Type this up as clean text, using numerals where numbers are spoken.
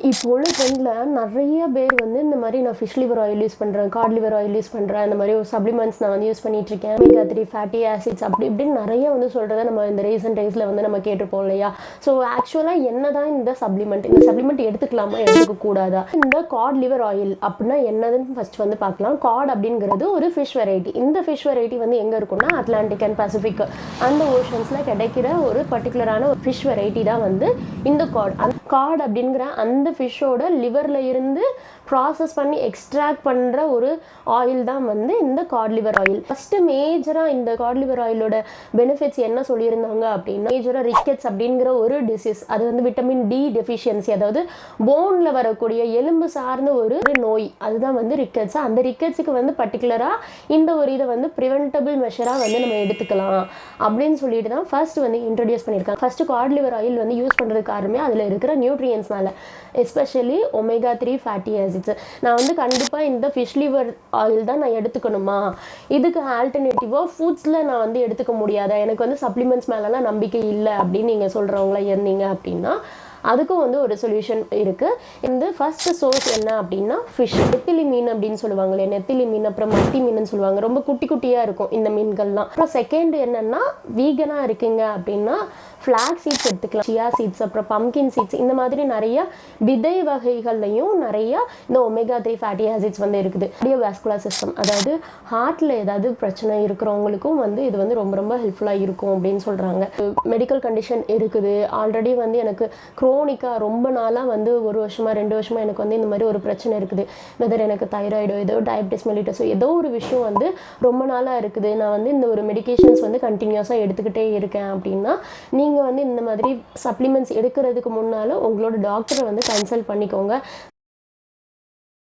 இப்போ உள்ள ட்ரெண்டில் நிறைய பேர் வந்து இந்த மாதிரி நான் ஃபிஷ் லிவர் ஆயில் யூஸ் பண்ணுறேன், காட் லிவர் ஆயில் யூஸ் பண்ணுறேன், இந்த மாதிரி ஒரு சப்ளிமெண்ட்ஸ் நான் வந்து யூஸ் பண்ணிகிட்ருக்கேன், ஒமேகா 3 ஃபேட்டி ஆசிட்ஸ் அப்படி இப்படின்னு நிறைய வந்து சொல்கிறத நம்ம இந்த ரீசெண்ட் டேஸில் வந்து நம்ம கேட்டிருப்போம் இல்லையா. ஸோ ஆக்சுவலாக என்ன தான் இந்த சப்ளிமெண்ட் எடுத்துக்கலாமா எடுத்துக்கக்கூடாதா, இந்த காட் லிவர் ஆயில் அப்படின்னா என்னதுன்னு ஃபஸ்ட் வந்து பார்க்கலாம். காட் அப்படிங்கிறது ஒரு ஃபிஷ் வெரைட்டி. இந்த ஃபிஷ் வெரைட்டி வந்து எங்கே இருக்குன்னா அட்லாண்டிக் அண்ட் பசிபிக் அந்த ஓஷன்ஸில் கிடைக்கிற ஒரு பர்டிகுலரான ஒரு ஃபிஷ் வெரைட்டி தான் வந்து இந்த காட். காட் அப்படிங்கிற அந்த ஃபிஷ்ஷோட லிவரில் இருந்து ப்ராசஸ் பண்ணி எக்ஸ்ட்ராக்ட் பண்ணுற ஒரு ஆயில் தான் வந்து இந்த காட் லிவர் ஆயில். ஃபஸ்ட்டு மேஜராக இந்த காட் லிவர் ஆயிலோட பெனிஃபிட்ஸ் என்ன சொல்லியிருந்தாங்க அப்படின்னா, மேஜராக ரிக்கெட்ஸ் அப்படிங்கிற ஒரு டிசீஸ், அது வந்து விட்டமின் டி டெஃபிஷியன்சி, அதாவது போனில் வரக்கூடிய எலும்பு சார்ந்த ஒரு நோய், அதுதான் வந்து ரிக்கெட்ஸ். அந்த ரிக்கெட்ஸுக்கு வந்து பர்டிகுலராக இந்த ஒரு இதை வந்து ப்ரிவென்டபிள் மெஷராக வந்து நம்ம எடுத்துக்கலாம் அப்படின்னு சொல்லிட்டு தான் ஃபர்ஸ்ட் வந்து இன்ட்ரடியூஸ் பண்ணியிருக்காங்க. ஃபர்ஸ்ட் காட் லிவர் ஆயில் வந்து யூஸ் பண்ணுறதுக்கு காரணமே அதில் இருக்கிற நியூட்ரியன்ஸ்னால, எஸ்பெஷலி ஒமேகா 3 ஃபேட்டி ஆசிட்ஸ். நான் வந்து கண்டிப்பாக இந்த ஃபிஷ் லிவர் ஆயில் தான் நான் எடுத்துக்கணுமா, இதுக்கு ஆல்டர்னேட்டிவாக ஃபுட்ஸில் நான் வந்து எடுத்துக்க முடியாதா, எனக்கு வந்து சப்ளிமெண்ட்ஸ் மேலெலாம் நம்பிக்கை இல்லை அப்படின்னு நீங்கள் சொல்கிறவங்களா இருந்தீங்க அப்படின்னா அதுக்கும் வந்து ஒரு சொல்யூஷன் இருக்குது. இந்த ஃபர்ஸ்ட் சோர்ஸ் என்ன அப்படின்னா ஃபிஷ். நெத்திலி மீன் அப்படின்னு சொல்லுவாங்களே, நெத்திலி மீன், அப்புறம் மத்தி மீன் சொல்லுவாங்க, ரொம்ப குட்டி குட்டியாக இருக்கும் இந்த மீன்கள்லாம். அப்புறம் செகண்ட் என்னென்னா வீகனாக இருக்குங்க அப்படின்னா ஃப்ளாக் சீட்ஸ் எடுத்துக்கலாம், சியா சீட்ஸ், அப்புறம் பம்கின் சீட்ஸ், இந்த மாதிரி நிறைய விதை வகைகள்லையும் நிறைய இந்த ஒமேகா 3 ஃபேட்டி ஆசிட்ஸ் வந்து இருக்குது. கார்டியோவாஸ்குலர் சிஸ்டம், அதாவது ஹார்ட்டில் ஏதாவது பிரச்சனை இருக்கிறவங்களுக்கும் வந்து இது வந்து ரொம்ப ரொம்ப ஹெல்ப்ஃபுல்லாக இருக்கும் அப்படின்னு சொல்கிறாங்க. மெடிக்கல் கண்டிஷன் இருக்குது, ஆல்ரெடி வந்து எனக்கு குரோனிக்காக ரொம்ப நாளாக வந்து 1 வருஷமாக 2 வருஷமாக எனக்கு வந்து இந்த மாதிரி ஒரு பிரச்சனை இருக்குது, வெதர் எனக்கு தைராய்டோ ஏதோ டயபிட்டிஸ் மெலிட்டஸோ ஏதோ ஒரு விஷயம் வந்து ரொம்ப நாளாக இருக்குது, நான் வந்து இந்த ஒரு மெடிகேஷன்ஸ் வந்து கண்டினியூஸாக எடுத்துக்கிட்டே இருக்கேன் அப்படின்னா நீங்கள் வந்து இந்த மாதிரி சப்ளிமெண்ட்ஸ் எடுக்கிறதுக்கு முன்னால் உங்களோட டாக்டரை வந்து கன்சல்ட் பண்ணிக்கோங்க.